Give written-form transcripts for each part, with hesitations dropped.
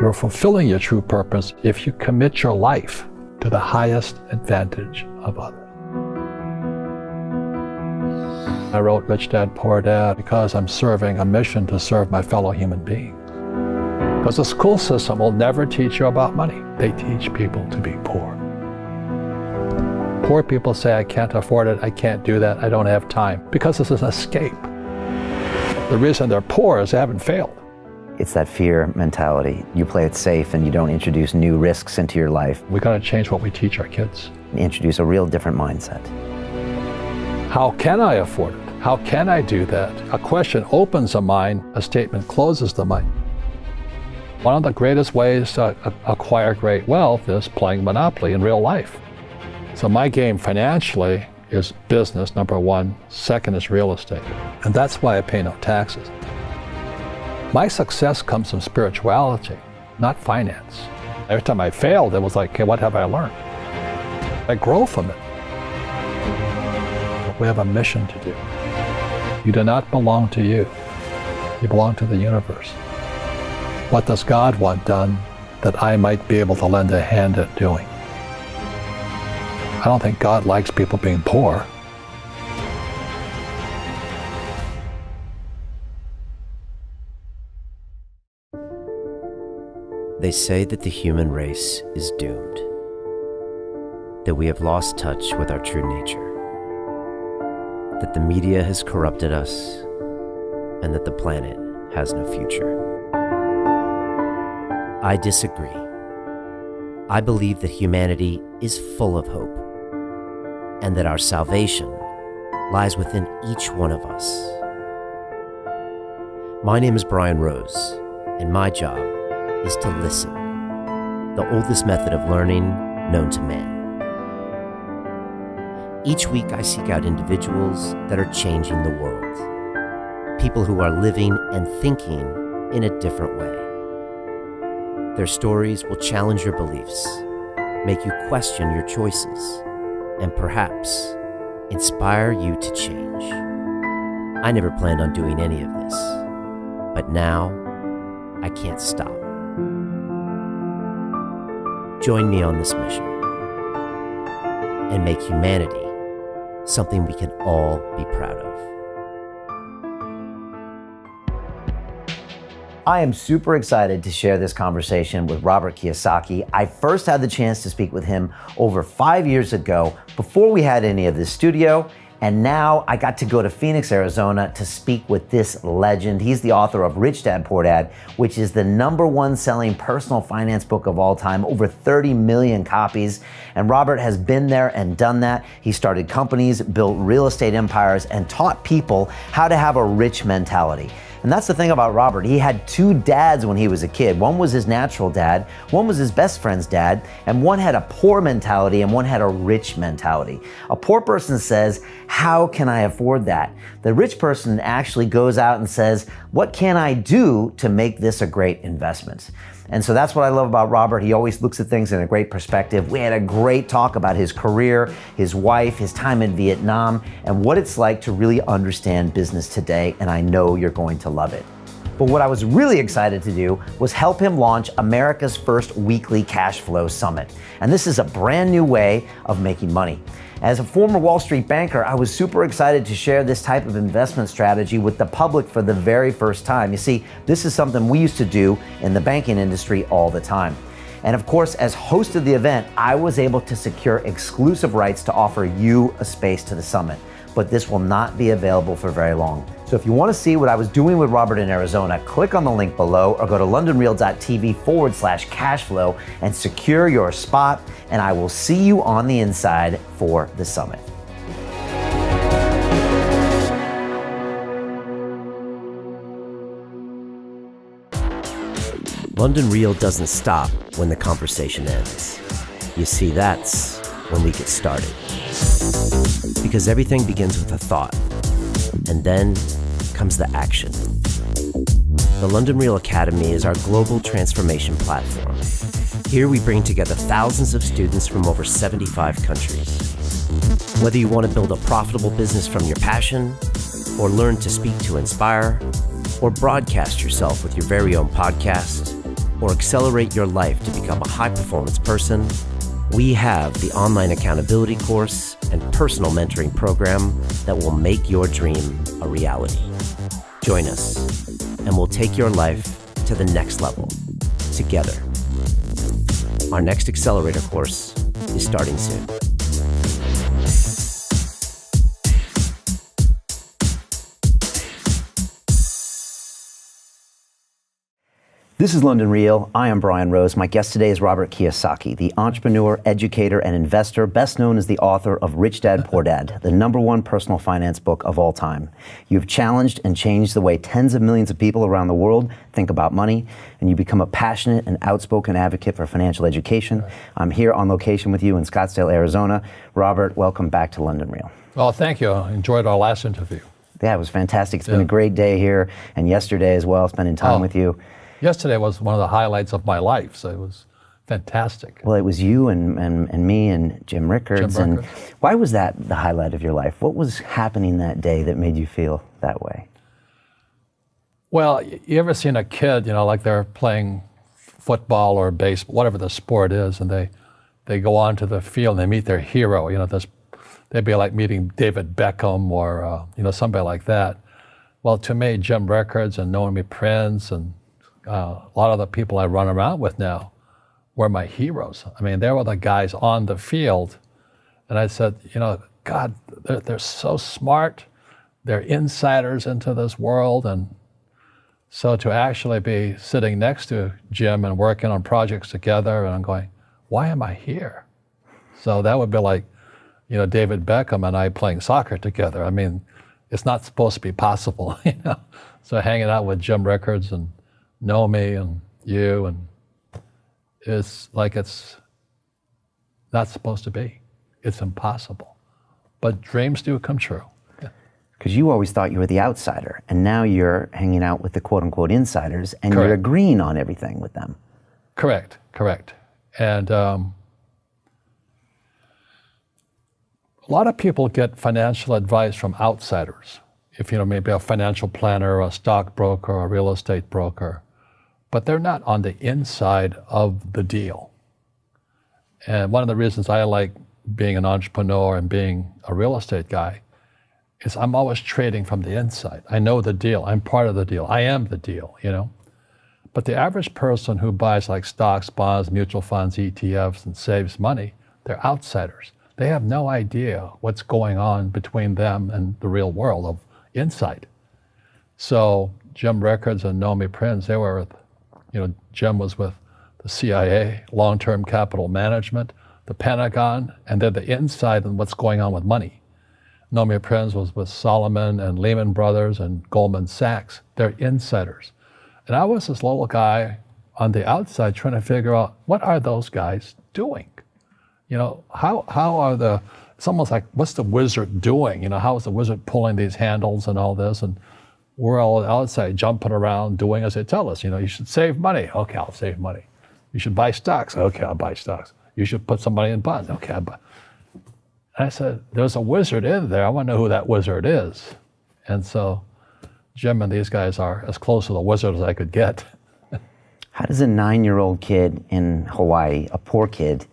You're fulfilling your true purpose if you commit your life to the highest advantage of others. I wrote Rich Dad, Poor Dad because I'm serving a mission to serve my fellow human beings. Because the school system will never teach you about money. They teach people to be poor. Poor people say, I can't afford it, I can't do that, I don't have time, because it's an escape. The reason they're poor is they haven't failed. It's that fear mentality. You play it safe and you don't introduce new risks into your life. We've got to change what we teach our kids. Introduce a real different mindset. How can I afford it? How can I do that? A question opens the mind, a statement closes the mind. One of the greatest ways to acquire great wealth is playing Monopoly in real life. So my game financially is business, number one. Second is real estate. And that's why I pay no taxes. My success comes from spirituality, not finance. Every time I failed, it was like, okay, what have I learned? I grow from it. But we have a mission to do. You do not belong to you. You belong to the universe. What does God want done that I might be able to lend a hand at doing? I don't think God likes people being poor. They say that the human race is doomed, that we have lost touch with our true nature, that the media has corrupted us, and that the planet has no future. I disagree. I believe that humanity is full of hope, and that our salvation lies within each one of us. My name is Brian Rose, and my job is to listen, the oldest method of learning known to man. Each week I seek out individuals that are changing the world, people who are living and thinking in a different way. Their stories will challenge your beliefs, make you question your choices, and perhaps inspire you to change. I never planned on doing any of this, but now I can't stop. Join me on this mission and make humanity something we can all be proud of. I am super excited to share this conversation with Robert Kiyosaki. I first had the chance to speak with him over 5 years ago, before we had any of this studio. And now I got to go to Phoenix, Arizona to speak with this legend. He's the author of Rich Dad, Poor Dad, which is the #1 selling personal finance book of all time, over 30 million copies. And Robert has been there and done that. He started companies, built real estate empires, and taught people how to have a rich mentality. And that's the thing about Robert. He had 2 dads when he was a kid. One was his natural dad, one was his best friend's dad, and one had a poor mentality and one had a rich mentality. A poor person says, how can I afford that? The rich person actually goes out and says, what can I do to make this a great investment? And so that's what I love about Robert. He always looks at things in a great perspective. We had a great talk about his career, his wife, his time in Vietnam, and what it's like to really understand business today, and I know you're going to love it. But what I was really excited to do was help him launch America's first weekly cash flow summit. And this is a brand new way of making money. As a former Wall Street banker, I was super excited to share this type of investment strategy with the public for the very first time. You see, this is something we used to do in the banking industry all the time. And of course, as host of the event, I was able to secure exclusive rights to offer you a space to the summit. But this will not be available for very long. So if you want to see what I was doing with Robert in Arizona, click on the link below or go to londonreal.tv/cashflow and secure your spot. And I will see you on the inside for the summit. London Real doesn't stop when the conversation ends. You see, that's when we get started. Because everything begins with a thought, and then comes the action. The London Real Academy is our global transformation platform. Here we bring together thousands of students from over 75 countries. Whether you want to build a profitable business from your passion, or learn to speak to inspire, or broadcast yourself with your very own podcast, or accelerate your life to become a high-performance person, we have the online accountability course and personal mentoring program that will make your dream a reality. Join us, and we'll take your life to the next level together. Our next accelerator course is starting soon. This is London Real. I am Brian Rose. My guest today is Robert Kiyosaki, the entrepreneur, educator, and investor, best known as the author of Rich Dad, Poor Dad, the #1 personal finance book of all time. You've challenged and changed the way tens of millions of people around the world think about money, and you become a passionate and outspoken advocate for financial education. I'm here on location with you in Scottsdale, Arizona. Robert, welcome back to London Real. Well, thank you. I enjoyed our last interview. Yeah, it was fantastic. It's been a great day here, and yesterday as well, spending time with you. Yesterday was one of the highlights of my life, so it was fantastic. Well, it was you and me and Jim Rickards. And why was that the highlight of your life? What was happening that day that made you feel that way? Well, you ever seen a kid, like they're playing football or baseball, whatever the sport is, and they go onto the field and they meet their hero. They'd be like meeting David Beckham or somebody like that. Well, to me, Jim Rickards and Naomi Prince and a lot of the people I run around with now were my heroes. I mean, they were the guys on the field. And I said, God, they're so smart. They're insiders into this world. And so to actually be sitting next to Jim and working on projects together, and I'm going, why am I here? So that would be like, David Beckham and I playing soccer together. I mean, it's not supposed to be possible, So hanging out with Jim Rickards and know me and you, and it's like it's not supposed to be. It's impossible. But dreams do come true. Because you always thought you were the outsider, and now you're hanging out with the quote-unquote insiders, and Correct. You're agreeing on everything with them. Correct. And a lot of people get financial advice from outsiders. If maybe a financial planner, a stockbroker, a real estate broker, but they're not on the inside of the deal. And one of the reasons I like being an entrepreneur and being a real estate guy is I'm always trading from the inside. I know the deal. I'm part of the deal. I am the deal, But the average person who buys like stocks, bonds, mutual funds, ETFs, and saves money, they're outsiders. They have no idea what's going on between them and the real world of inside. So Jim Rickards and Naomi Prince, they were Jim was with the CIA, long-term capital management, the Pentagon, and they're the inside on what's going on with money. Naomi Prince was with Solomon and Lehman Brothers and Goldman Sachs. They're insiders. And I was this little guy on the outside trying to figure out, what are those guys doing? How are it's almost like, what's the wizard doing? How is the wizard pulling these handles and all this? And we're all outside jumping around doing as they tell us. You should save money. Okay, I'll save money. You should buy stocks. Okay, I'll buy stocks. You should put some money in bonds. Okay, I'll buy. And I said, there's a wizard in there. I want to know who that wizard is. And so Jim and these guys are as close to the wizard as I could get. How does a 9-year-old kid in Hawaii, a poor kid,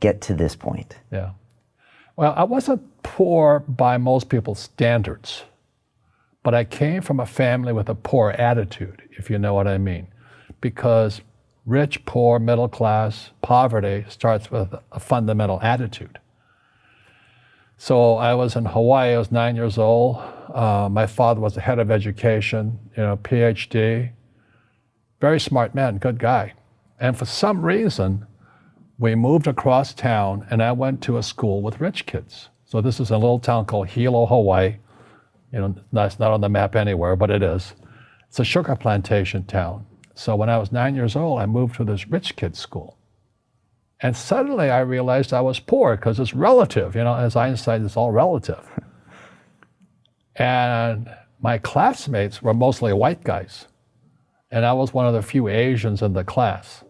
get to this point? Yeah. Well, I wasn't poor by most people's standards. But I came from a family with a poor attitude, if you know what I mean. Because rich, poor, middle class, poverty starts with a fundamental attitude. So I was in Hawaii, I was 9 years old. My father was the head of education, PhD. Very smart man, good guy. And for some reason, we moved across town and I went to a school with rich kids. So this is a little town called Hilo, Hawaii. It's not on the map anywhere, but it is. It's a sugar plantation town. So when I was 9 years old, I moved to this rich kids school. And suddenly I realized I was poor because it's relative, as Einstein, it's all relative. And my classmates were mostly white guys. And I was one of the few Asians in the class.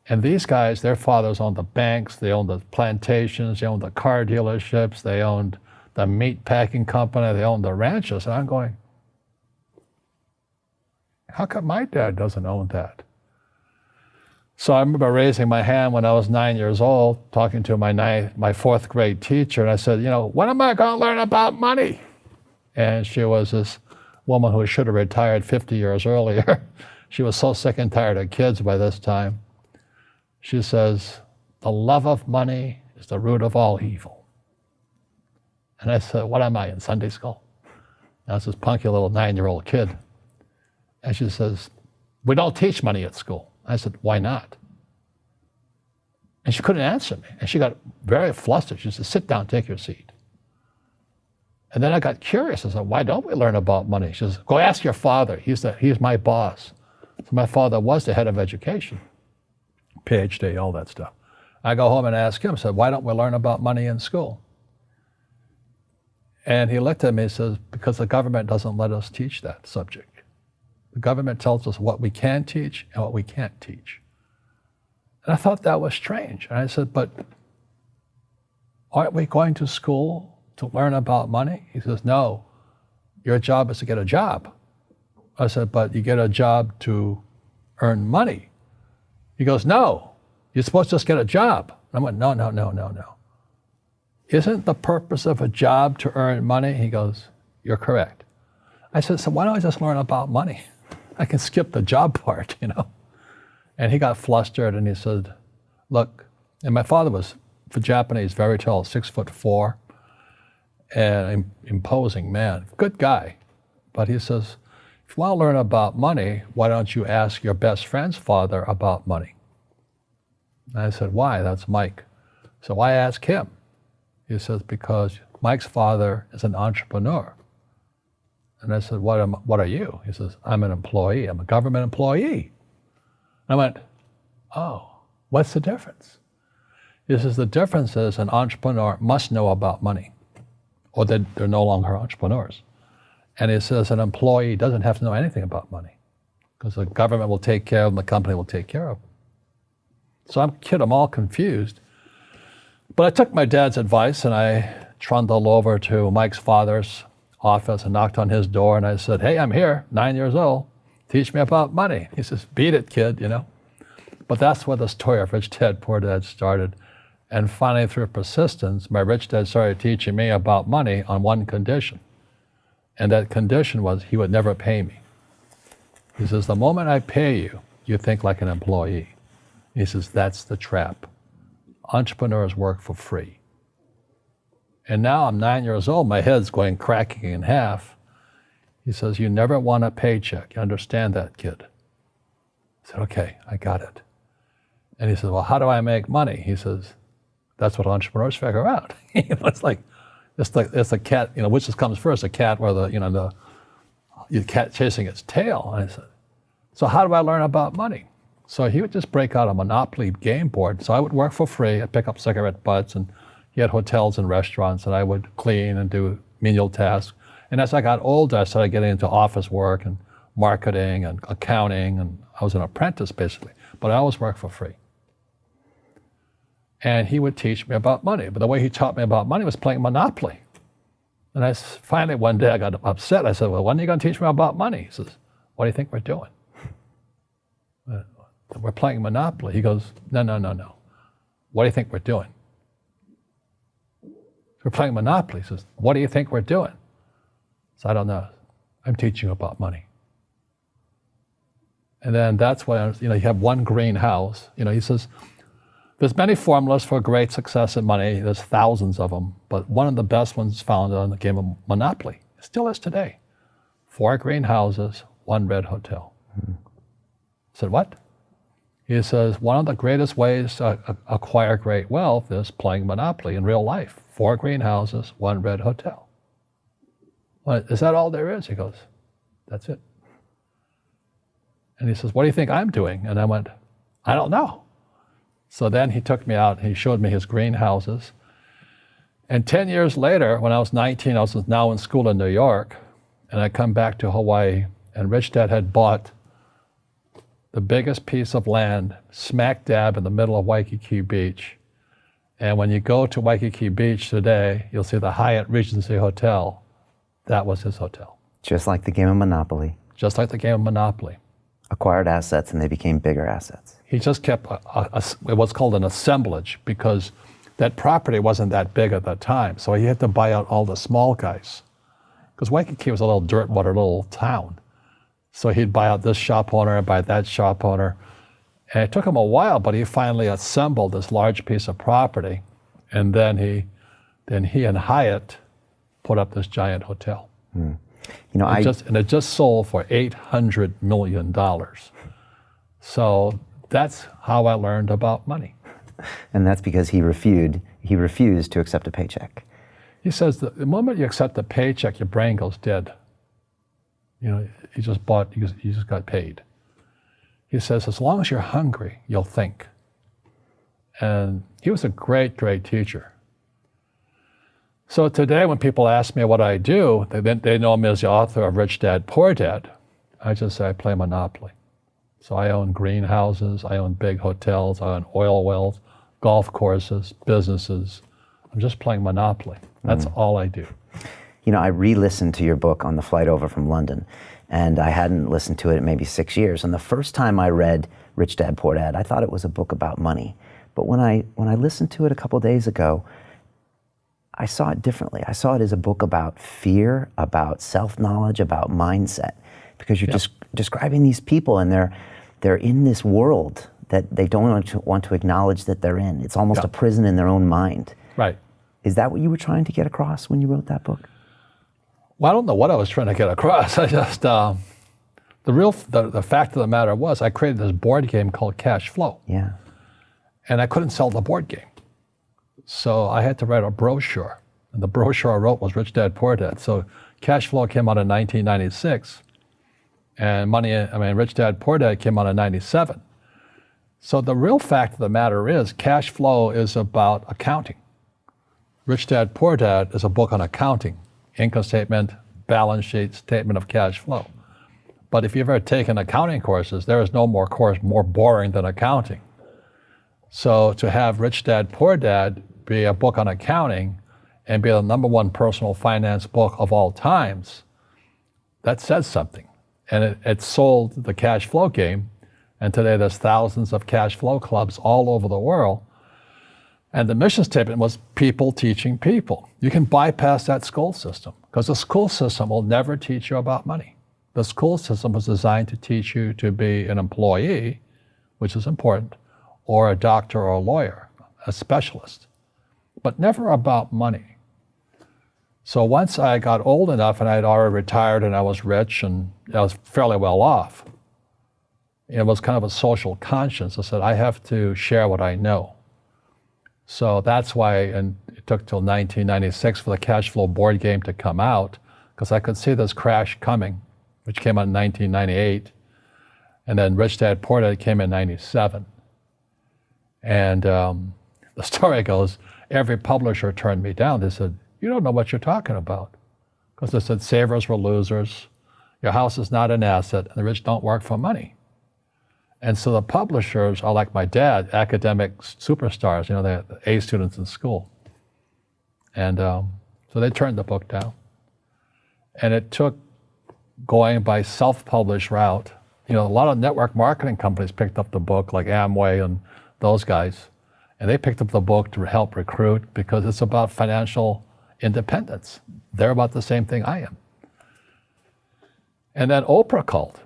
And these guys, their fathers owned the banks, they owned the plantations, they owned the car dealerships, they owned the meat packing company, they owned the ranches. And I'm going, how come my dad doesn't own that? So I remember raising my hand when I was 9 years old, talking to my fourth grade teacher, and I said, when am I going to learn about money? And she was this woman who should have retired 50 years earlier. She was so sick and tired of kids by this time. She says, the love of money is the root of all evil. And I said, what am I, in Sunday school? And I was this punky little 9-year-old kid. And she says, we don't teach money at school. I said, why not? And she couldn't answer me. And she got very flustered. She said, sit down, take your seat. And then I got curious. I said, why don't we learn about money? She says, go ask your father. He's my boss. So my father was the head of education, PhD, all that stuff. I go home and ask him, I said, why don't we learn about money in school? And he looked at me and says, because the government doesn't let us teach that subject. The government tells us what we can teach and what we can't teach. And I thought that was strange. And I said, but aren't we going to school to learn about money? He says, no, your job is to get a job. I said, but you get a job to earn money. He goes, no, you're supposed to just get a job. And I went, no. Isn't the purpose of a job to earn money? He goes, you're correct. I said, so why don't I just learn about money? I can skip the job part, And he got flustered and he said, look, and my father was, for Japanese, very tall, 6'4", and imposing man, good guy. But he says, if you want to learn about money, why don't you ask your best friend's father about money? And I said, why? That's Mike. So why ask him? He says, because Mike's father is an entrepreneur. And I said, what are you? He says, I'm an employee. I'm a government employee. I went, oh, what's the difference? He says, the difference is an entrepreneur must know about money, or they're no longer entrepreneurs. And he says an employee doesn't have to know anything about money because the government will take care of them, the company will take care of them. So I'm all confused. But I took my dad's advice and I trundled over to Mike's father's office and knocked on his door and I said, hey, I'm here, 9 years old. Teach me about money. He says, beat it, kid, But that's where the story of Rich Dad, Poor Dad started. And finally, through persistence, my rich dad started teaching me about money on one condition. And that condition was he would never pay me. He says, the moment I pay you, you think like an employee. He says, that's the trap. Entrepreneurs work for free. And now I'm 9 years old, my head's going cracking in half. He says, you never want a paycheck. You understand that, kid? I said, okay, I got it. And he says, well, how do I make money? He says, that's what entrepreneurs figure out. It's like a cat, which comes first, a cat or the cat chasing its tail. And I said, so how do I learn about money? So he would just break out a Monopoly game board. So I would work for free. I'd pick up cigarette butts, and he had hotels and restaurants, and I would clean and do menial tasks. And as I got older, I started getting into office work and marketing and accounting, and I was an apprentice basically, but I always worked for free. And he would teach me about money, but the way he taught me about money was playing Monopoly. And finally one day I got upset. I said, well, when are you going to teach me about money? He says, what do you think we're doing? We're playing Monopoly. He goes, no. What do you think we're doing? We're playing Monopoly. He says, what do you think we're doing? So I don't know. I'm teaching you about money. And then that's when, you have one green house. He says, there's many formulas for great success in money. There's thousands of them. But one of the best ones found on the game of Monopoly. It still is today. 4 green houses, 1 red hotel. I said, what? He says, one of the greatest ways to acquire great wealth is playing Monopoly in real life. 4 green houses, 1 red hotel. Well, is that all there is? He goes, that's it. And he says, what do you think I'm doing? And I went, I don't know. So then he took me out and he showed me his greenhouses. And 10 years later, when I was 19, I was now in school in New York, and I come back to Hawaii, and Rich Dad had bought the biggest piece of land smack dab in the middle of Waikiki Beach. And when you go to Waikiki Beach today, you'll see the Hyatt Regency Hotel. That was his hotel. Just like the game of Monopoly. Just like the game of Monopoly. acquired assets and they became bigger assets. He just kept what's called an assemblage, because that property wasn't that big at the time. So he had to buy out all the small guys. Because Waikiki was a little dirt water little town. So he'd buy out this shop owner and buy that shop owner. And it took him a while, but he finally assembled this large piece of property. And then he and Hyatt put up this giant hotel. You know, it just sold for $800 million. So that's how I learned about money. And that's because he refused to accept a paycheck. He says that the moment you accept a paycheck, your brain goes dead. You know, you just got paid. He says, as long as you're hungry, you'll think. And he was a great, great teacher. So today when people ask me what I do, they know me as the author of Rich Dad, Poor Dad. I just say I play Monopoly. So I own greenhouses, I own big hotels, I own oil wells, golf courses, businesses. I'm just playing Monopoly. That's all I do. You know, I re-listened to your book on the flight over from London, and I hadn't listened to it in maybe 6 years. And the first time I read Rich Dad, Poor Dad, I thought it was a book about money. But when I listened to it a couple days ago, I saw it differently. I saw it as a book about fear, about self-knowledge, about mindset, because you're just describing these people, and they're in this world that they don't want to acknowledge that they're in. It's almost a prison in their own mind. Right. Is that what you were trying to get across when you wrote that book? Well, I don't know what I was trying to get across. I just, the fact of the matter was I created this board game called Cash Flow. Yeah. And I couldn't sell the board game. So I had to write a brochure. And the brochure I wrote was Rich Dad, Poor Dad. So Cash Flow came out in 1996. And Rich Dad, Poor Dad came out in 97. So the real fact of the matter is Cash Flow is about accounting. Rich Dad, Poor Dad is a book on accounting, income statement, balance sheet, statement of cash flow. But if you've ever taken accounting courses, there is no more course more boring than accounting. So to have Rich Dad, Poor Dad be a book on accounting and be the #1 personal finance book of all times, that says something. And it sold the cash flow game. And today there's thousands of cash flow clubs all over the world. And the mission statement was people teaching people. You can bypass that school system because the school system will never teach you about money. The school system was designed to teach you to be an employee, which is important, or a doctor or a lawyer, a specialist, but never about money. So once I got old enough and I had already retired and I was rich and I was fairly well off, it was kind of a social conscience. I said, I have to share what I know. So that's why, and it took till 1996 for the cash flow board game to come out, because I could see this crash coming, which came out in 1998. And then Rich Dad, Poor Dad came in 97. And the story goes, every publisher turned me down. They said, you don't know what you're talking about. Because they said, savers were losers, your house is not an asset, and the rich don't work for money. And so the publishers are like my dad, academic superstars, you know, they're the A students in school. And so they turned the book down. And it took going by self-published route. You know, a lot of network marketing companies picked up the book, like Amway and those guys. And they picked up the book to help recruit because it's about financial independence. They're about the same thing I am. And then Oprah called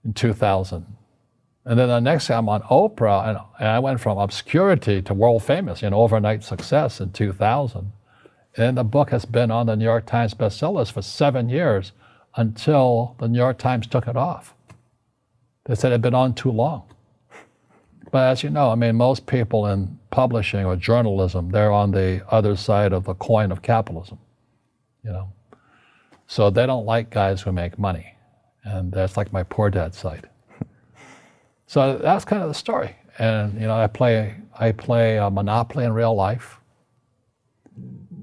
in 2000. And then the next thing I'm on Oprah, and I went from obscurity to world famous, you know, overnight success in 2000. And the book has been on the New York Times bestsellers for 7 years until the New York Times took it off. They said it had been on too long. But as you know, I mean, most people in publishing or journalism, they're on the other side of the coin of capitalism, you know. So they don't like guys who make money. And that's like my Poor Dad side. So that's kind of the story. And, you know, I play a Monopoly in real life.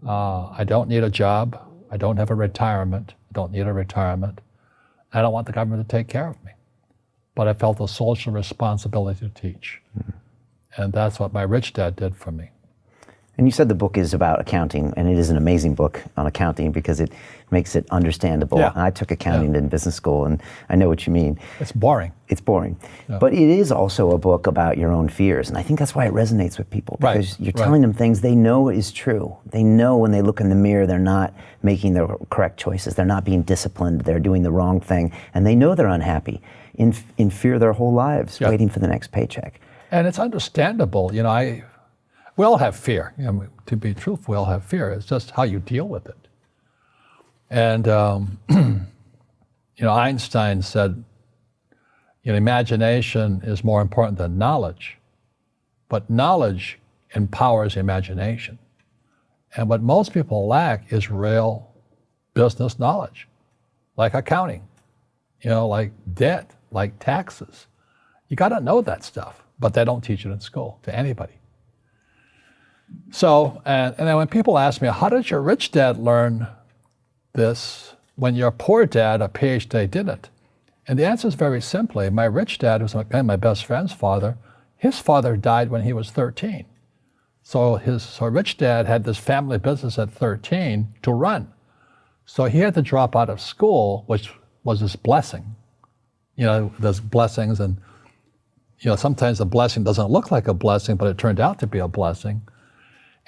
I don't need a job. I don't have a retirement. I don't need a retirement. I don't want the government to take care of me. But I felt a social responsibility to teach. Mm-hmm. And that's what my Rich Dad did for me. And you said the book is about accounting, and it is an amazing book on accounting because it makes it understandable. Yeah. And I took accounting in business school, and I know what you mean. It's boring. It's boring. But it is also a book about your own fears, and I think that's why it resonates with people, because you're telling them things they know is true. They know when they look in the mirror they're not making the correct choices, they're not being disciplined, they're doing the wrong thing, and they know they're unhappy, in fear their whole lives, waiting for the next paycheck. And it's understandable. We all have fear. To be truthful, we all have fear. It's just how you deal with it. And Einstein said, imagination is more important than knowledge, but knowledge empowers imagination. And what most people lack is real business knowledge, like accounting, like debt, like taxes. You got to know that stuff, but they don't teach it in school to anybody. So, and then when people ask me, how did your rich dad learn this when your poor dad, a PhD, didn't? And the answer is very simply, my rich dad, who's my best friend's father, his father died when he was 13. So rich dad had this family business at 13 to run. So he had to drop out of school, which was his blessing. There's blessings, and sometimes the blessing doesn't look like a blessing, but it turned out to be a blessing.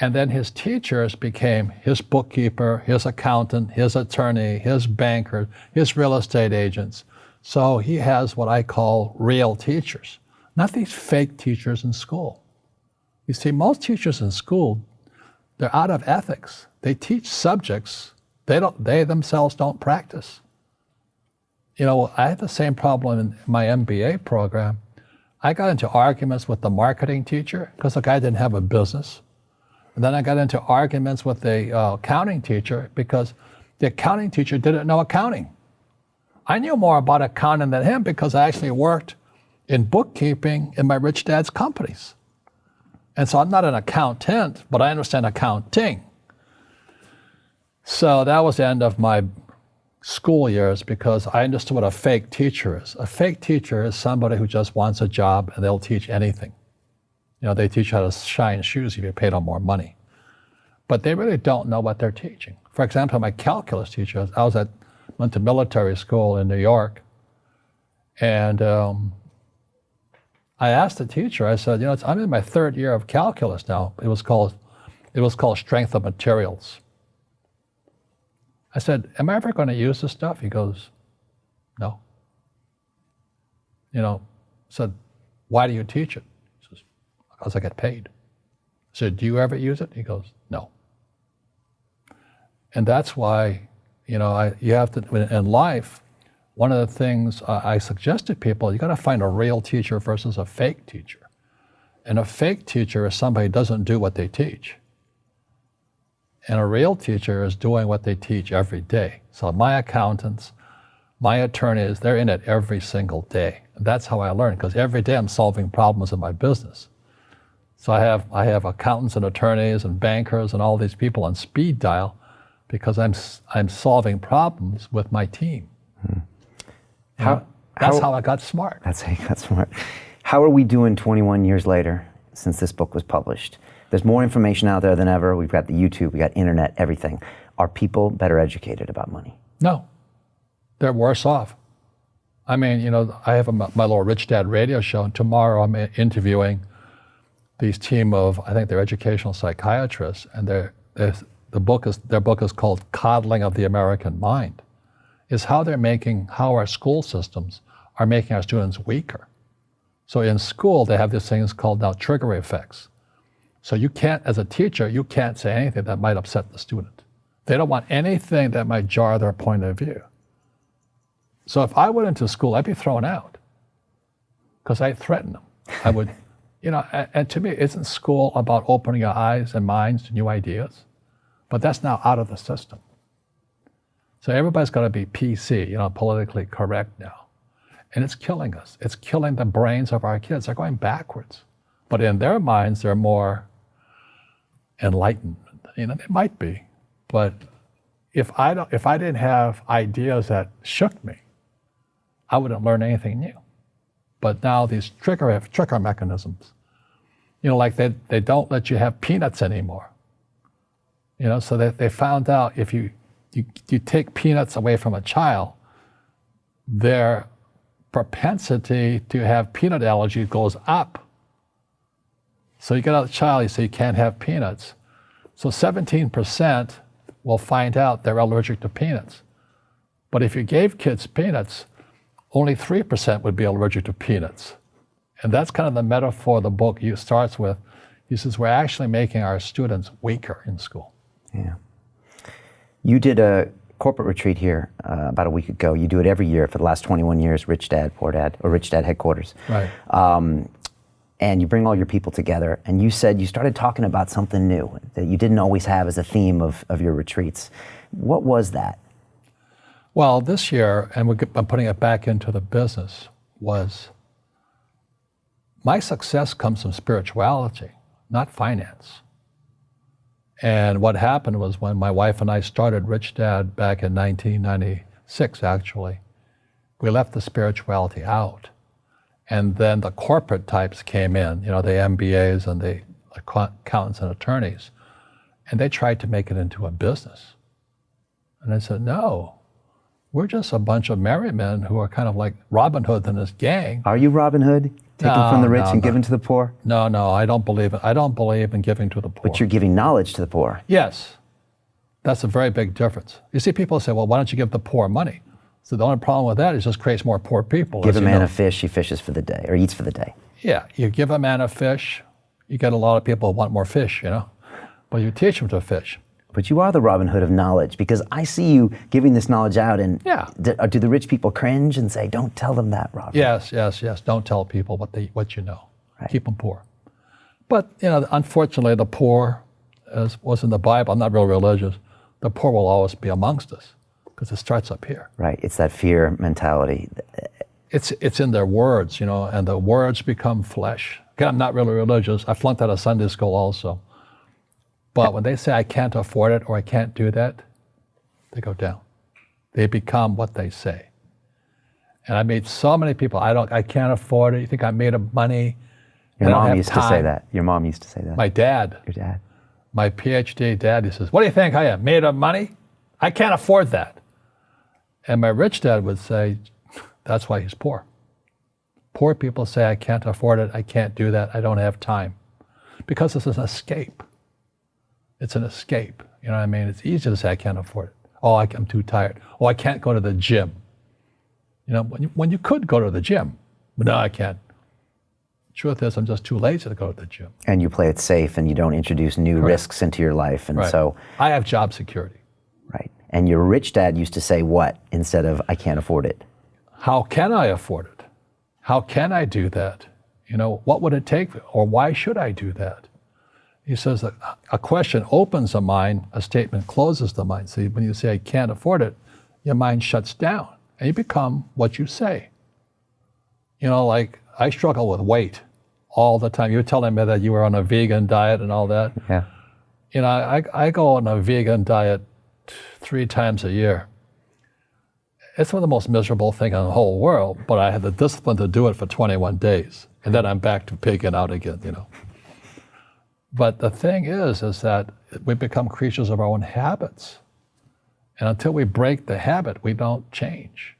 And then his teachers became his bookkeeper, his accountant, his attorney, his banker, his real estate agents. So he has what I call real teachers, not these fake teachers in school. You see, most teachers in school, they're out of ethics. They teach subjects they themselves don't practice. I had the same problem in my MBA program. I got into arguments with the marketing teacher because the guy didn't have a business. And then I got into arguments with the accounting teacher because the accounting teacher didn't know accounting. I knew more about accounting than him because I actually worked in bookkeeping in my rich dad's companies. And so I'm not an accountant, but I understand accounting. So that was the end of my school years because I understood what a fake teacher is. A fake teacher is somebody who just wants a job and they'll teach anything. They teach how to shine shoes if you pay them more money. But they really don't know what they're teaching. For example, my calculus teacher, went to military school in New York, and I asked the teacher, I said, I'm in my third year of calculus now. It was called strength of materials. I said, am I ever going to use this stuff? He goes, no. Said, why do you teach it? Because I get paid. I said, do you ever use it? He goes, no. And that's why, you have to, in life, one of the things I suggest to people, you got to find a real teacher versus a fake teacher. And a fake teacher is somebody who doesn't do what they teach. And a real teacher is doing what they teach every day. So my accountants, my attorneys, they're in it every single day. And that's how I learn, because every day I'm solving problems in my business. So I have accountants and attorneys and bankers and all these people on speed dial because I'm solving problems with my team. That's how I got smart. That's how you got smart. How are we doing 21 years later since this book was published? There's more information out there than ever. We've got the YouTube, we got internet, everything. Are people better educated about money? No, they're worse off. I mean, I have my little Rich Dad radio show, and tomorrow I'm interviewing these team of, I think they're educational psychiatrists, and their book is called Coddling of the American Mind, is how our school systems are making our students weaker. So in school, they have these things called now trigger effects. So you can't, as a teacher, you can't say anything that might upset the student. They don't want anything that might jar their point of view. So if I went into school, I'd be thrown out because I threaten them. I would, and to me, isn't school about opening your eyes and minds to new ideas? But that's now out of the system. So everybody's got to be PC, politically correct now. And it's killing us. It's killing the brains of our kids. They're going backwards. But in their minds, they're more enlightened. They might be. But if I didn't have ideas that shook me, I wouldn't learn anything new. But now these trigger mechanisms, like they don't let you have peanuts anymore. So they found out if you take peanuts away from a child, their propensity to have peanut allergy goes up. So you get out a child, you say you can't have peanuts. So 17% will find out they're allergic to peanuts. But if you gave kids peanuts, only 3% would be allergic to peanuts. And that's kind of the metaphor the book starts with. He says, we're actually making our students weaker in school. Yeah. You did a corporate retreat here about a week ago. You do it every year for the last 21 years, Rich Dad, Poor Dad, or Rich Dad headquarters. Right. And you bring all your people together. And you said you started talking about something new that you didn't always have as a theme of your retreats. What was that? Well, this year, and I'm putting it back into the business, was my success comes from spirituality, not finance. And what happened was when my wife and I started Rich Dad back in 1996, actually, we left the spirituality out. And then the corporate types came in, the MBAs and the accountants and attorneys, and they tried to make it into a business. And I said, no, we're just a bunch of merry men who are kind of like Robin Hood and his gang. Are you Robin Hood? Taking from the rich and giving to the poor? No, I don't believe it. I don't believe in giving to the poor. But you're giving knowledge to the poor. Yes. That's a very big difference. You see, people say, well, why don't you give the poor money? So the only problem with that is it just creates more poor people. Give a man a fish, he fishes for the day, or eats for the day. Yeah, you give a man a fish, you get a lot of people who want more fish, But you teach them to fish. But you are the Robin Hood of knowledge, because I see you giving this knowledge out, and do the rich people cringe and say, don't tell them that, Robin? Yes. Don't tell people what you know. Right. Keep them poor. But, unfortunately, the poor, as was in the Bible, I'm not real religious, the poor will always be amongst us, because it starts up here. Right, it's that fear mentality. It's in their words, and the words become flesh. Again, I'm not really religious. I flunked out of Sunday school also. But when they say I can't afford it or I can't do that, they go down. They become what they say. And I meet so many people, I can't afford it. You think I made of money? Your mom used to say that. Your mom used to say that. My dad. Your dad. My PhD dad, he says, what do you think I am, made of money? I can't afford that. And my rich dad would say, that's why he's poor. Poor people say, I can't afford it, I can't do that, I don't have time. Because it's an escape. It's an escape. You know what I mean? It's easy to say, I can't afford it. Oh, I'm too tired. Oh, I can't go to the gym. When you could go to the gym, but no, I can't. Truth is, I'm just too lazy to go to the gym. And you play it safe, and you don't introduce new risks into your life. And so I have job security. Right. And your rich dad used to say what instead of, I can't afford it? How can I afford it? How can I do that? What would it take? Or why should I do that? He says that a question opens the mind, a statement closes the mind. See, when you say, I can't afford it, your mind shuts down, and you become what you say. Like I struggle with weight all the time. You were telling me that you were on a vegan diet and all that. Yeah. I go on a vegan diet 3 times a year. It's one of the most miserable things in the whole world, but I have the discipline to do it for 21 days. And then I'm back to pigging out again, But the thing is that we become creatures of our own habits. And until we break the habit, we don't change.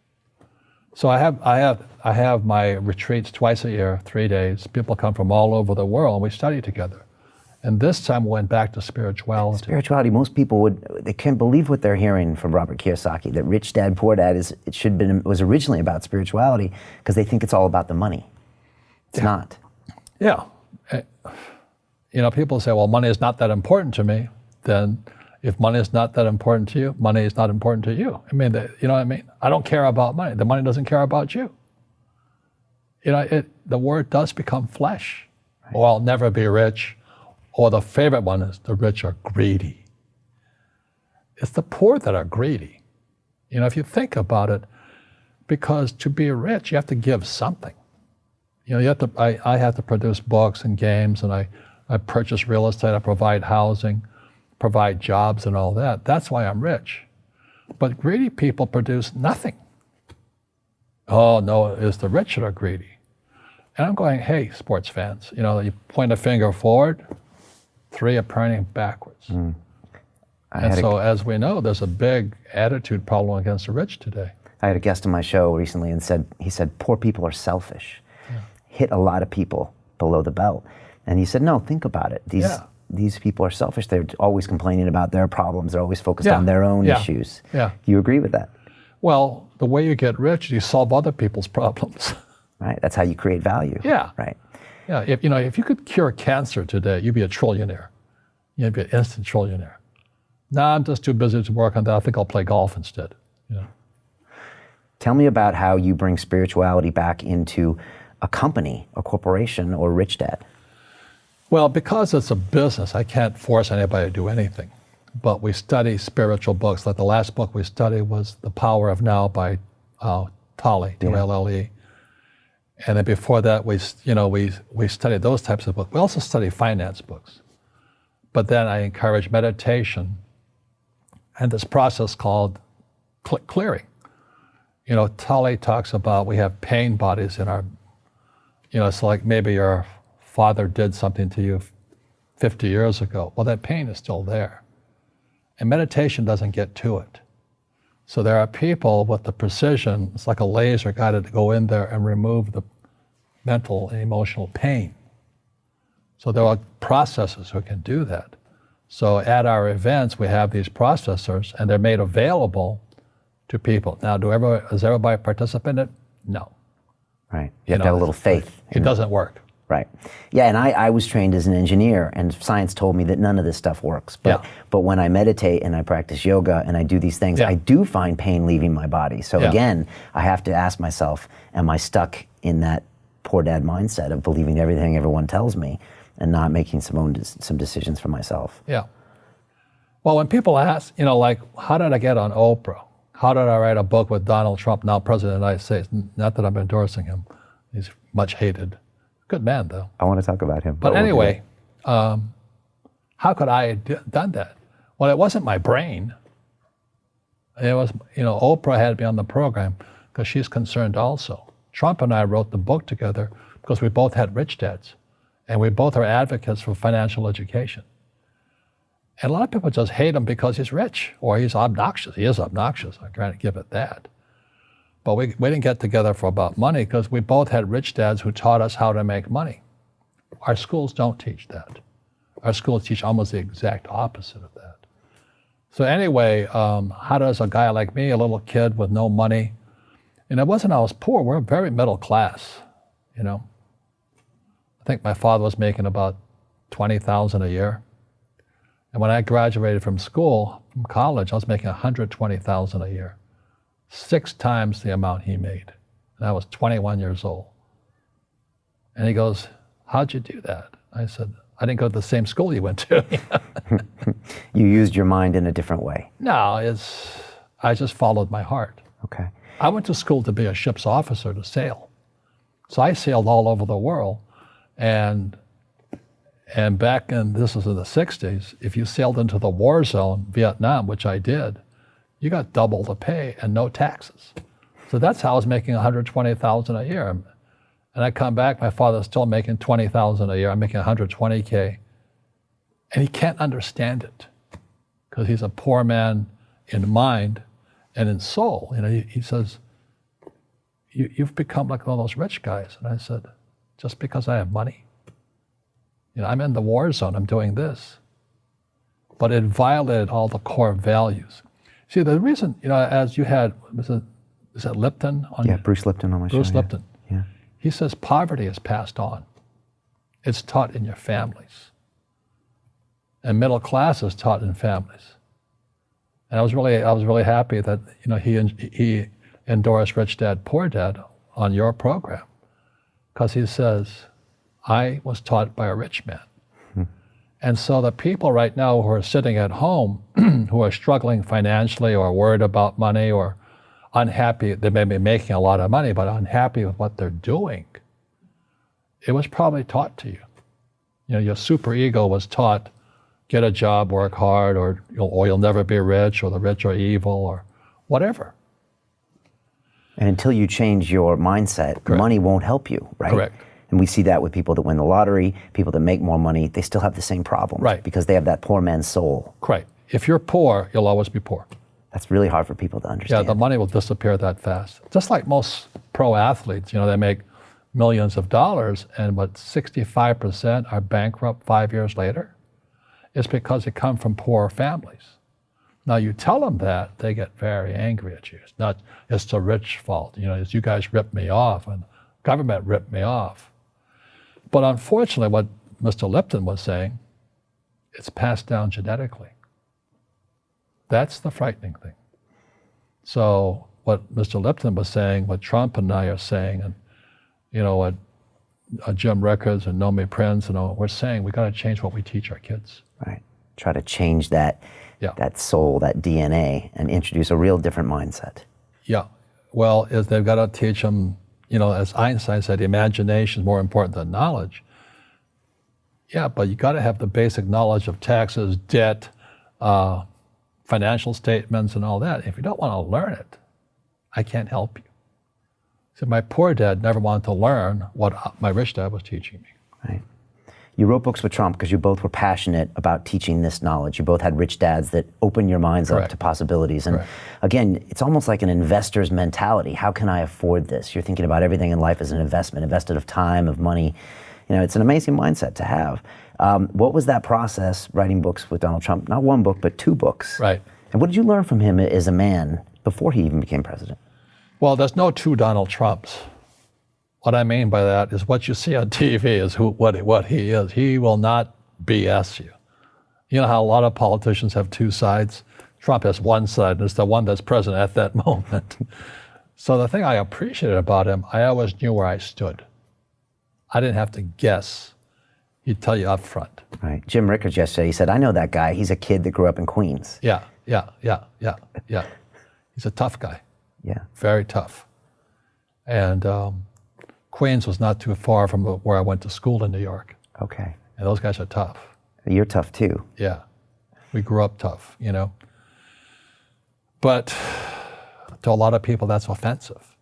So I have my retreats twice a year, 3 days. People come from all over the world, and we study together. And this time we went back to spirituality. Spirituality, most people they can't believe what they're hearing from Robert Kiyosaki, that Rich Dad, Poor Dad was originally about spirituality, because they think it's all about the money. It's not. Yeah. People say, well, money is not that important to me. Then if money is not that important to you, money is not important to you. You know what I mean? I don't care about money. The money doesn't care about you. The word does become flesh. Right. Or I'll never be rich. Or the favorite one is the rich are greedy. It's the poor that are greedy. If you think about it, because to be rich, you have to give something. I have to produce books and games, and I purchase real estate, I provide housing, provide jobs and all that. That's why I'm rich. But greedy people produce nothing. Oh no, it's the rich that are greedy. And I'm going, hey, sports fans, you point a finger forward, 3 are pointing backwards. And so, as we know, there's a big attitude problem against the rich today. I had a guest on my show recently and he said, poor people are selfish. Yeah. Hit a lot of people below the belt. And he said, no, think about it. These people are selfish. They're always complaining about their problems. They're always focused on their own issues. Yeah. Do you agree with that? Well, the way you get rich is you solve other people's problems. Right. That's how you create value. Yeah. Right. Yeah. If you could cure cancer today, you'd be a trillionaire. You'd be an instant trillionaire. Nah, I'm just too busy to work on that. I think I'll play golf instead. Tell me about how you bring spirituality back into a company, a corporation, or Rich Dad. Well, because it's a business, I can't force anybody to do anything. But we study spiritual books. Like the last book we studied was The Power of Now by Tolle, T-O-L-L-E. And then before that, we studied those types of books. We also study finance books. But then I encourage meditation and this process called clearing. Tolle talks about we have pain bodies in our, it's like maybe your father did something to you 50 years ago. Well, that pain is still there. And meditation doesn't get to it. So there are people with the precision, it's like a laser guided to go in there and remove the mental and emotional pain. So there are processors who can do that. So at our events, we have these processors and they're made available to people. Now, does everybody participate in it? No. Right. You have to have a little faith. It doesn't work. Right. Yeah, and I was trained as an engineer, and science told me that none of this stuff works. But when I meditate and I practice yoga and I do these things, I do find pain leaving my body. So again, I have to ask myself, am I stuck in that poor dad mindset of believing everything everyone tells me and not making some decisions for myself? Yeah. Well, when people ask, like, how did I get on Oprah? How did I write a book with Donald Trump, now President of the United States? Not that I'm endorsing him. He's much hated. Good man, though. I want to talk about him. But anyway, how could I have done that? Well, it wasn't my brain. It was, Oprah had me on the program because she's concerned also. Trump and I wrote the book together because we both had rich dads. And we both are advocates for financial education. And a lot of people just hate him because he's rich or he's obnoxious. He is obnoxious, I can't give it that. But we didn't get together for about money because we both had rich dads who taught us how to make money. Our schools don't teach that. Our schools teach almost the exact opposite of that. So anyway, how does a guy like me, a little kid with no money, and it wasn't I was poor, we're very middle class, I think my father was making about $20,000 a year. And when I graduated from college, I was making $120,000 a year. 6 times the amount he made. And I was 21 years old. And he goes, how'd you do that? I said, I didn't go to the same school you went to. You used your mind in a different way. No, I just followed my heart. Okay. I went to school to be a ship's officer to sail. So I sailed all over the world. And back this was in the 60s, if you sailed into the war zone, Vietnam, which I did, you got double the pay and no taxes. So that's how I was making $120,000 a year. And I come back, my father's still making $20,000 a year. I'm making $120K. And he can't understand it because he's a poor man in mind and in soul. He says, you've become like one of those rich guys. And I said, just because I have money? I'm in the war zone, I'm doing this. But it violated all the core values. See, the reason, as you had, is that Lipton? Bruce Lipton on my show. Bruce Lipton. Yeah. He says poverty is passed on. It's taught in your families. And middle class is taught in families. And I was really happy that, he endorsed Rich Dad, Poor Dad on your program. Because he says, I was taught by a rich man. And so the people right now who are sitting at home, who are struggling financially or worried about money or unhappy, they may be making a lot of money, but unhappy with what they're doing, it was probably taught to you. Your super ego was taught, get a job, work hard, or you'll never be rich, or the rich are evil, or whatever. And until you change your mindset, money won't help you, right? Correct. And we see that with people that win the lottery, people that make more money, they still have the same problem. Right. Because they have that poor man's soul. Right. If you're poor, you'll always be poor. That's really hard for people to Yeah, understand. the money will disappear that fast. Just like most pro athletes, they make millions of dollars, and 65% are bankrupt 5 years later. It's because they come from poor families. Now you tell them that, they get very angry at you. It's the rich fault. It's you guys ripped me off and government ripped me off. But unfortunately, what Mr. Lipton was saying, it's passed down genetically. That's the frightening thing. So what Mr. Lipton was saying, what Trump and I are saying, and what Jim Rickards and Nomi Prinz and all, we're saying we got to change what we teach our kids. Right. Try to change that soul, that DNA, and introduce a real different mindset. Yeah. Well, they've got to teach them, as Einstein said, imagination is more important than knowledge. Yeah, but you got to have the basic knowledge of taxes, debt, financial statements, and all that. If you don't want to learn it, I can't help you. So my poor dad never wanted to learn what my rich dad was teaching me. Right. You wrote books with Trump because you both were passionate about teaching this knowledge. You both had rich dads that opened your minds up to possibilities. And again, it's almost like an investor's mentality. How can I afford this? You're thinking about everything in life as an investment, invested of time, of money. It's an amazing mindset to have. What was that process, writing books with Donald Trump? Not one book, but 2 books. Right. And what did you learn from him as a man before he even became president? Well, there's no 2 Donald Trumps. What I mean by that is what you see on TV is what he is. He will not BS you. You know how a lot of politicians have 2 sides? Trump has one side, and it's the one that's president at that moment. So the thing I appreciated about him, I always knew where I stood. I didn't have to guess. He'd tell you up front. Right. Jim Rickards yesterday, he said, I know that guy. He's a kid that grew up in Queens. Yeah. He's a tough guy. Yeah. Very tough. And Queens was not too far from where I went to school in New York. Okay. And those guys are tough. You're tough too. Yeah. We grew up tough, But to a lot of people, that's offensive.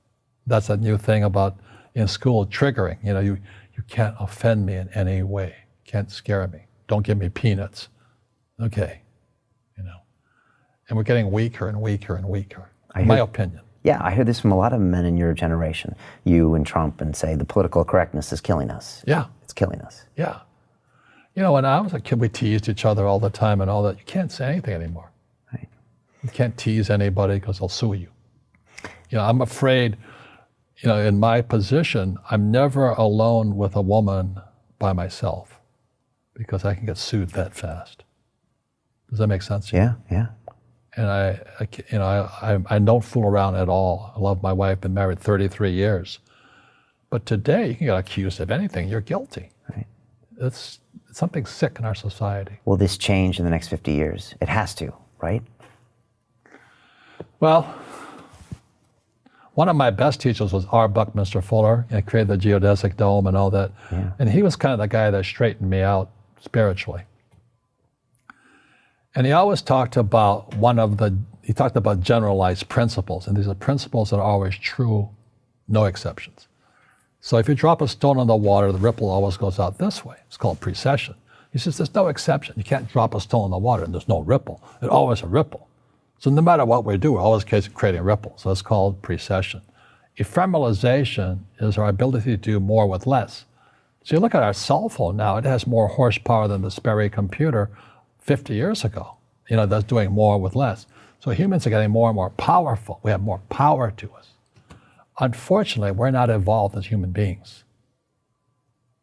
That's a new thing about in school, triggering. You can't offend me in any way. Can't scare me. Don't give me peanuts. Okay. And we're getting weaker and weaker and weaker, in my opinion. Yeah, I hear this from a lot of men in your generation, you and Trump, and say the political correctness is killing us. Yeah. It's killing us. Yeah. When I was a kid, we teased each other all the time and all that. You can't say anything anymore. Right. You can't tease anybody because they'll sue you. I'm afraid, in my position, I'm never alone with a woman by myself because I can get sued that fast. Does that make sense to you? Yeah. And I don't fool around at all. I love my wife, been married 33 years. But today, you can get accused of anything. You're guilty. Right. It's something sick in our society. Will this change in the next 50 years? It has to, right? Well, one of my best teachers was R. Buckminster Fuller. He created the geodesic dome and all that. Yeah. And he was kind of the guy that straightened me out spiritually. And he always talked about he talked about generalized principles. And these are principles that are always true, no exceptions. So if you drop a stone on the water, the ripple always goes out this way. It's called precession. He says there's no exception. You can't drop a stone in the water and there's no ripple. There's always a ripple. So no matter what we do, we're always creating ripples. So it's called precession. Ephemeralization is our ability to do more with less. So you look at our cell phone now, it has more horsepower than the Sperry computer 50 years ago. That's doing more with less. So humans are getting more and more powerful. We have more power to us. Unfortunately, we're not evolved as human beings.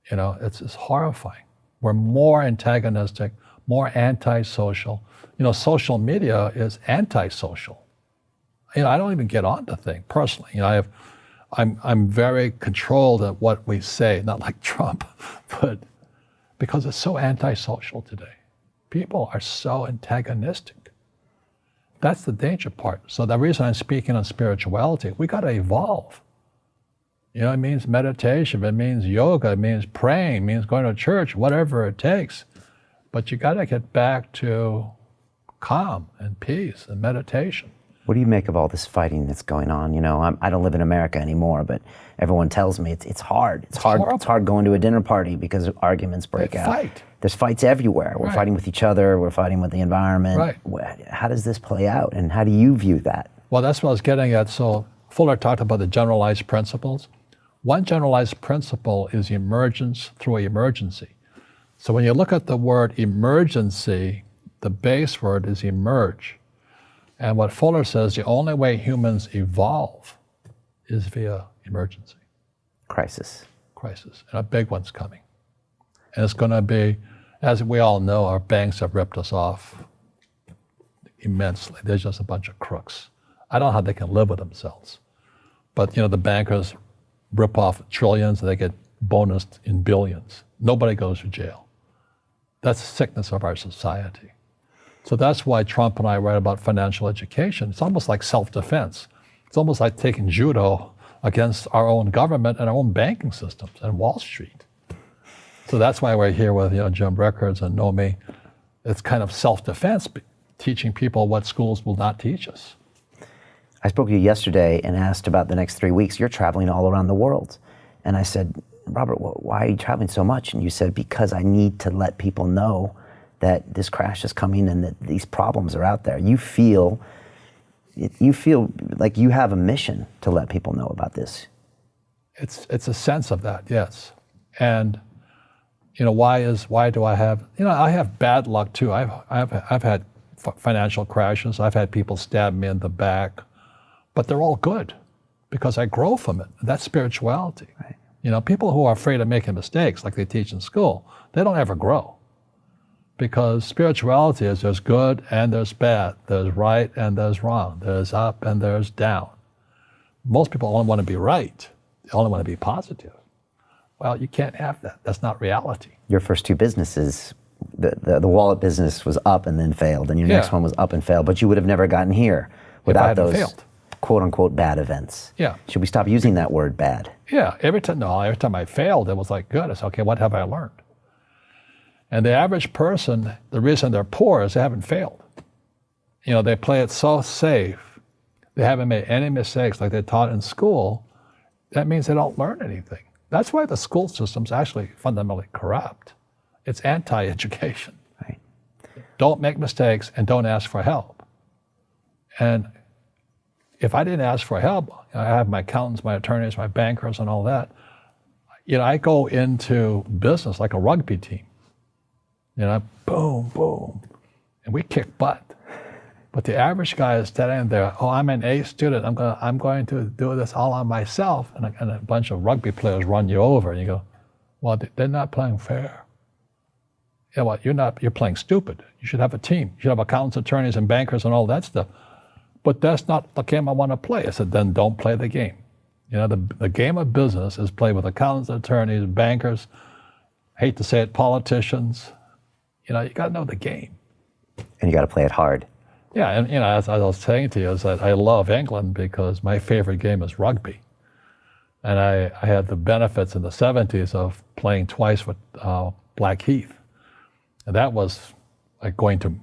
It's horrifying. We're more antagonistic, more antisocial. Social media is antisocial. I don't even get on the thing personally. I'm very controlled at what we say, not like Trump, but because it's so antisocial today. People are so antagonistic. That's the danger part. So the reason I'm speaking on spirituality, we got to evolve. It means meditation, it means yoga, it means praying, it means going to church, whatever it takes. But you got to get back to calm and peace and meditation. What do you make of all this fighting that's going on? You know, I don't live in America anymore, but everyone tells me it's hard. It's hard. horrible. It's hard going to a dinner party because arguments break out. Fight. There's fights everywhere. We're Right. fighting with each other. We're fighting with the environment. Right. How does this play out, and how do you view that? Well, that's what I was getting at. So Fuller talked about the generalized principles. One generalized principle is emergence through emergency. So when you look at the word emergency, the base word is emerge. And what Fuller says, the only way humans evolve is via emergency, Crisis. crisis, and a big one's coming. And it's going to be, as we all know, our banks have ripped us off immensely. They're just a bunch of crooks. I don't know how they can live with themselves. But, you know, the bankers rip off trillions and they get bonused in billions. Nobody goes to jail. That's the sickness of our society. So that's why Trump and I write about financial education. It's almost like self-defense. It's almost like taking judo against our own government and our own banking systems and Wall Street. So that's why we're here with, you know, Jim Rickards and Nomi. It's kind of self-defense, teaching people what schools will not teach us. I spoke to you yesterday and asked about the next 3 weeks. You're traveling all around the world. And I said, Robert, why are you traveling so much? And you said, because I need to let people know that this crash is coming and that these problems are out there. You feel like you have a mission to let people know about this. It's a sense of that, yes. And, you know, why do I have, you know, I have bad luck too. I've had financial crashes. I've had people stab me in the back, but they're all good because I grow from it. That's spirituality. Right. You know, people who are afraid of making mistakes like they teach in school, they don't ever grow. Because spirituality is there's good and there's bad, there's right and there's wrong, there's up and there's down. Most people only want to be right, they only want to be positive. Well, you can't have that. That's not reality. Your first two businesses, the wallet business was up and then failed, and your next one was up and failed, but you would have never gotten here without those failed. quote unquote bad events. Yeah. Should we stop using that word bad? Yeah, every time I failed, it was like, good. I said, okay, what have I learned? And the average person, the reason they're poor is they haven't failed. You know, they play it so safe. They haven't made any mistakes like they're taught in school. That means they don't learn anything. That's why the school system's actually fundamentally corrupt. It's anti-education. Right. Don't make mistakes and don't ask for help. And if I didn't ask for help, I have my accountants, my attorneys, my bankers, and all that. You know, I go into business like a rugby team. You know, boom, boom, and we kick butt. But the average guy is standing there, oh, I'm an A student, I'm going to do this all on myself, and a bunch of rugby players run you over, and you go, well, they're not playing fair. Yeah, well, you're playing stupid. You should have a team. You should have accountants, attorneys, and bankers, and all that stuff. But that's not the game I want to play. I said, then don't play the game. You know, the game of business is played with accountants, attorneys, bankers, I hate to say it, politicians. You know, you got to know the game. And you got to play it hard. Yeah, and you know, as I was saying to you, is that I love England because my favorite game is rugby. And I had the benefits in the 70s of playing twice with Blackheath. And that was like going to, you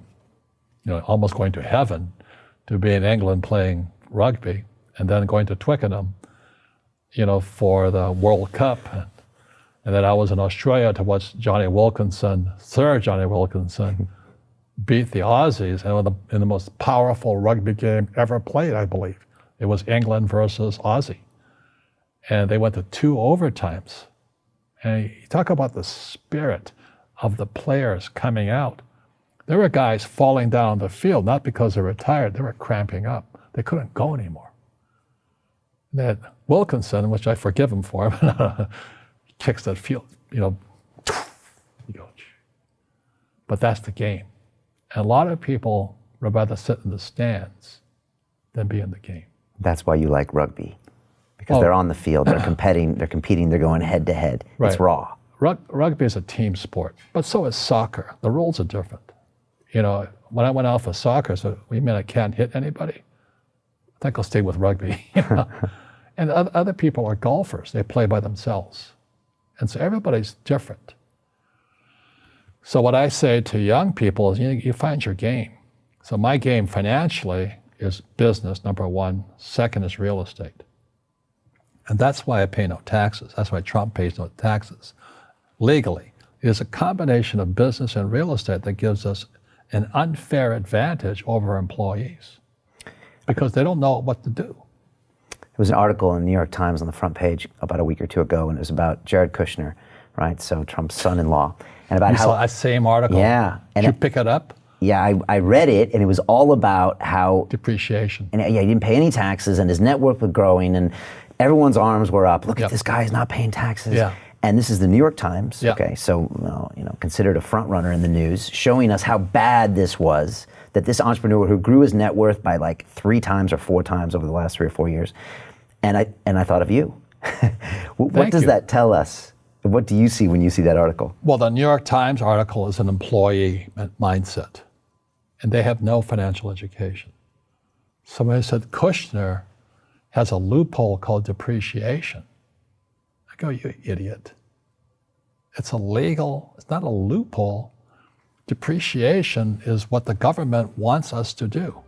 know, almost going to heaven to be in England playing rugby and then going to Twickenham, you know, for the World Cup. And then I was in Australia to watch Johnny Wilkinson, Sir Johnny Wilkinson, beat the Aussies in the most powerful rugby game ever played, I believe. It was England versus Aussie. And they went to 2 overtimes. And you talk about the spirit of the players coming out. There were guys falling down the field, not because they were tired, they were cramping up. They couldn't go anymore. And then Wilkinson, which I forgive him for, kicks that field, you know, you go. But that's the game. And a lot of people would rather sit in the stands than be in the game. That's why you like rugby. Because they're on the field, they're competing, they're going head to head. Right. It's raw. Rugby is a team sport, but so is soccer. The rules are different. You know, when I went out for soccer, so you mean I can't hit anybody? I think I'll stay with rugby. You know? And other people are golfers. They play by themselves. And so everybody's different. So what I say to young people is, you find your game. So my game financially is business, number one. Second is real estate. And that's why I pay no taxes. That's why Trump pays no taxes. Legally, it is a combination of business and real estate that gives us an unfair advantage over employees because they don't know what to do. There was an article in the New York Times on the front page about a week or two ago, and it was about Jared Kushner, right? So Trump's son-in-law, and about You how saw that same article? Yeah. Did you pick it up? Yeah, I read it, and it was all about how Depreciation. And yeah, he didn't pay any taxes, and his net worth was growing, and everyone's arms were up. Look at this guy, he's not paying taxes. Yeah. And this is the New York Times, Yeah. okay, so considered a front runner in the news, showing us how bad this was, that this entrepreneur who grew his net worth by like 3 times or 4 times over the last 3 or 4 years, and I thought of you. What does that tell us? What do you see when you see that article? Well, the New York Times article is an employee mindset, and they have no financial education. Somebody said Kushner has a loophole called depreciation. I go, you idiot. It's illegal. It's not a loophole. Depreciation is what the government wants us to do.